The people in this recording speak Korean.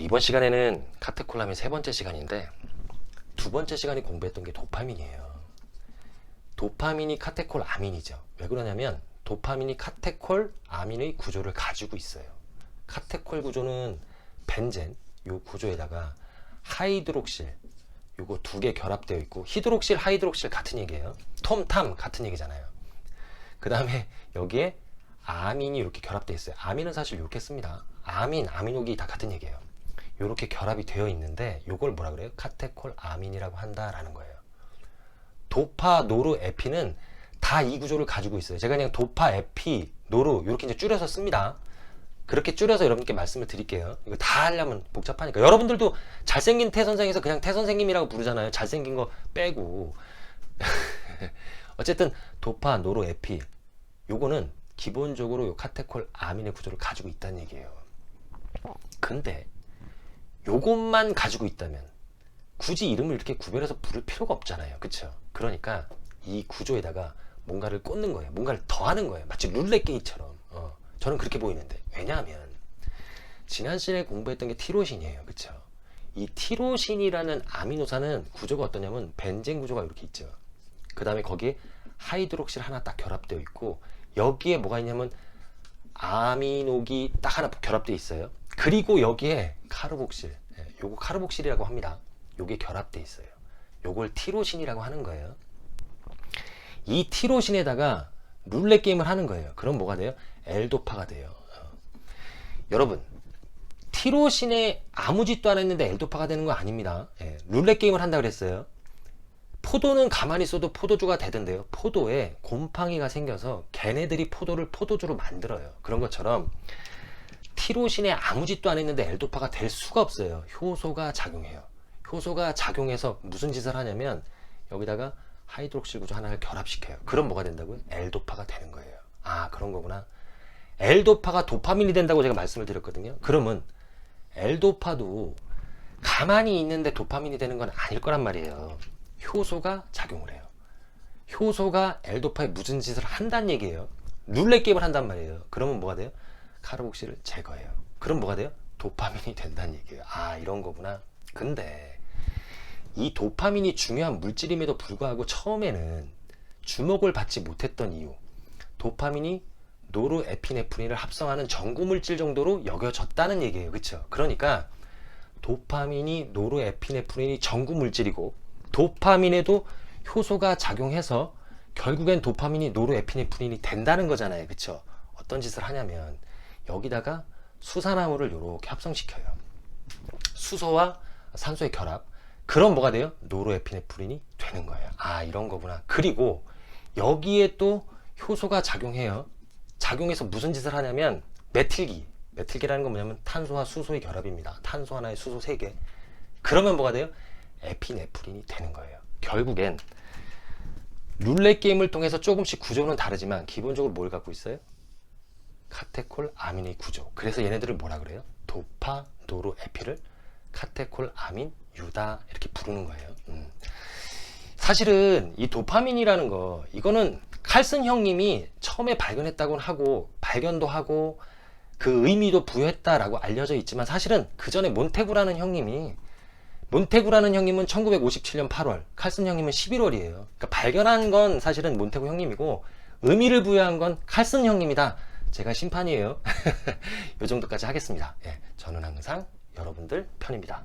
이번 시간에는 카테콜라민 세 번째 시간인데 두 번째 시간에 공부했던 게 도파민이에요. 도파민이 카테콜 아민이죠. 왜 그러냐면 도파민이 카테콜 아민의 구조를 가지고 있어요. 카테콜 구조는 벤젠 요 구조에다가 하이드록실 요거 두 개 결합되어 있고, 히드록실 하이드록실 같은 얘기예요. 톰탐 같은 얘기잖아요. 그 다음에 여기에 아민이 이렇게 결합되어 있어요. 아민은 사실 이렇게 씁니다. 아민, 아미노기 다 같은 얘기예요. 이렇게 결합이 되어 있는데 요걸 뭐라 그래요? 카테콜 아민이라고 한다라는 거예요. 도파, 노르, 에피는 다 이 구조를 가지고 있어요. 제가 그냥 도파, 에피, 노르 이렇게 이제 줄여서 씁니다. 그렇게 줄여서 여러분께 말씀을 드릴게요. 이거 다 하려면 복잡하니까. 여러분들도 잘생긴 태 선생에서 그냥 태 선생님이라고 부르잖아요. 잘생긴 거 빼고. 어쨌든 도파, 노르, 에피 요거는 기본적으로 요 카테콜 아민의 구조를 가지고 있다는 얘기예요. 근데 요것만 가지고 있다면 굳이 이름을 이렇게 구별해서 부를 필요가 없잖아요. 그쵸? 그러니까 이 구조에다가 뭔가를 꽂는 거예요. 뭔가를 더하는 거예요. 마치 룰렛 게임처럼. 저는 그렇게 보이는데, 왜냐하면 지난 시간에 공부했던 게 티로신이에요. 그쵸? 이 티로신이라는 아미노산은 구조가 어떠냐면 벤젠 구조가 이렇게 있죠. 그 다음에 거기에 하이드록실 하나 딱 결합되어 있고, 여기에 뭐가 있냐면 아미노기 딱 하나 결합되어 있어요. 그리고 여기에 카르복실, 요거 카르복실이라고 합니다. 요게 결합되어 있어요. 요걸 티로신이라고 하는 거예요. 이 티로신에다가 룰렛 게임을 하는 거예요. 그럼 뭐가 돼요? L도파가 돼요. 여러분, 티로신에 아무 짓도 안 했는데 L도파가 되는 거 아닙니다. 룰렛 게임을 한다 그랬어요. 포도는 가만히 있어도 포도주가 되던데요. 포도에 곰팡이가 생겨서 걔네들이 포도를 포도주로 만들어요. 그런 것처럼 티로신에 아무 짓도 안 했는데 L도파가 될 수가 없어요. 효소가 작용해요. 효소가 작용해서 무슨 짓을 하냐면 여기다가 하이드록실 구조 하나를 결합시켜요. 그럼 뭐가 된다고요? L도파가 되는 거예요. 아, 그런 거구나. L도파가 도파민이 된다고 제가 말씀을 드렸거든요. 그러면 L도파도 가만히 있는데 도파민이 되는 건 아닐 거란 말이에요. 효소가 작용을 해요. 효소가 L도파에 무슨 짓을 한다는 얘기예요. 룰렛 게임을 한단 말이에요. 그러면 뭐가 돼요? 카르복실을 제거해요. 그럼 뭐가 돼요? 도파민이 된다는 얘기예요. 아, 이런 거구나. 근데 이 도파민이 중요한 물질임에도 불구하고 처음에는 주목을 받지 못했던 이유, 도파민이 노르에피네프린을 합성하는 전구물질 정도로 여겨졌다는 얘기예요. 그쵸? 그러니까 도파민이 노르에피네프린이 전구물질이고 도파민에도 효소가 작용해서 결국엔 도파민이 노르에피네프린이 된다는 거잖아요. 그쵸? 어떤 짓을 하냐면 여기다가 수산화물을 이렇게 합성시켜요. 수소와 산소의 결합. 그럼 뭐가 돼요? 노르에피네프린이 되는 거예요. 아, 이런 거구나. 그리고 여기에 또 효소가 작용해요. 작용해서 무슨 짓을 하냐면 메틸기. 메틸기라는 건 뭐냐면 탄소와 수소의 결합입니다. 탄소 하나에 수소 3개. 그러면 뭐가 돼요? 에피네프린이 되는 거예요. 결국엔 룰렛 게임을 통해서 조금씩 구조는 다르지만 기본적으로 뭘 갖고 있어요? 카테콜 아민의 구조. 그래서 얘네들을 뭐라 그래요? 도파, 노르, 에피를 카테콜 아민 유다 이렇게 부르는 거예요. 사실은 이 도파민이라는 거, 이거는 칼슨 형님이 처음에 발견했다고는 하고 발견도 하고 그 의미도 부여했다라고 알려져 있지만, 사실은 그 전에 몬테구라는 형님은 1957년 8월, 칼슨 형님은 11월이에요. 그러니까 발견한 건 사실은 몬테구 형님이고 의미를 부여한 건 칼슨 형님이다. 제가 심판이에요. 이 정도까지 하겠습니다. 저는 항상 여러분들 편입니다.